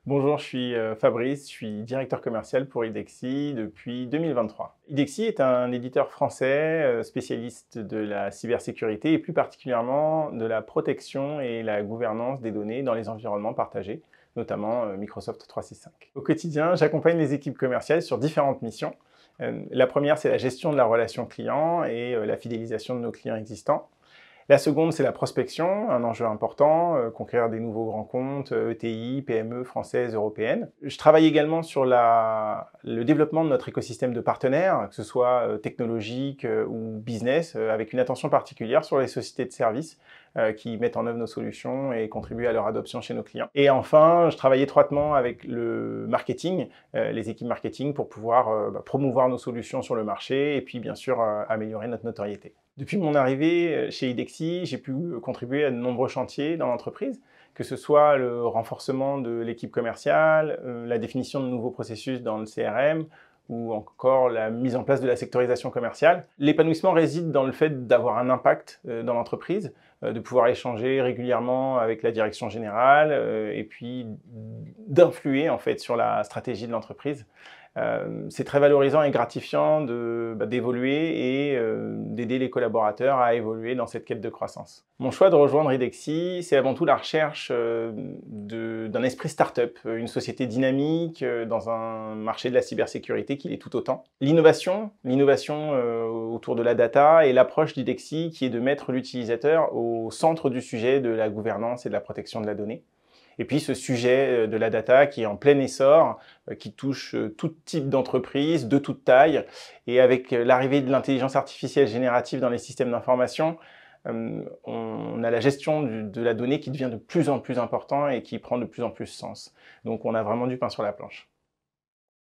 Bonjour, je suis Fabrice, je suis directeur commercial pour IDEXI depuis 2023. IDEXI est un éditeur français spécialiste de la cybersécurité et plus particulièrement de la protection et la gouvernance des données dans les environnements partagés, notamment Microsoft 365. Au quotidien, j'accompagne les équipes commerciales sur différentes missions. La première, c'est la gestion de la relation client et la fidélisation de nos clients existants. La seconde, c'est la prospection, un enjeu important, conquérir des nouveaux grands comptes, ETI, PME françaises, européennes. Je travaille également sur le développement de notre écosystème de partenaires, que ce soit technologique ou business, avec une attention particulière sur les sociétés de services qui mettent en œuvre nos solutions et contribuent à leur adoption chez nos clients. Et enfin, je travaille étroitement avec le marketing, les équipes marketing, pour pouvoir promouvoir nos solutions sur le marché et puis bien sûr améliorer notre notoriété. Depuis mon arrivée chez IDEXI, j'ai pu contribuer à de nombreux chantiers dans l'entreprise, que ce soit le renforcement de l'équipe commerciale, la définition de nouveaux processus dans le CRM, ou encore la mise en place de la sectorisation commerciale. L'épanouissement réside dans le fait d'avoir un impact dans l'entreprise, de pouvoir échanger régulièrement avec la direction générale et puis d'influer en fait sur la stratégie de l'entreprise. C'est très valorisant et gratifiant d'évoluer et d'aider les collaborateurs à évoluer dans cette quête de croissance. Mon choix de rejoindre IDEXI, c'est avant tout la recherche d'un esprit start-up, une société dynamique dans un marché de la cybersécurité qui l'est tout autant. L'innovation autour de la data et l'approche d'IDEXI qui est de mettre l'utilisateur au centre du sujet de la gouvernance et de la protection de la donnée. Et puis ce sujet de la data qui est en plein essor, qui touche tout type d'entreprise, de toute taille. Et avec l'arrivée de l'intelligence artificielle générative dans les systèmes d'information, on a la gestion de la donnée qui devient de plus en plus important et qui prend de plus en plus sens. Donc on a vraiment du pain sur la planche.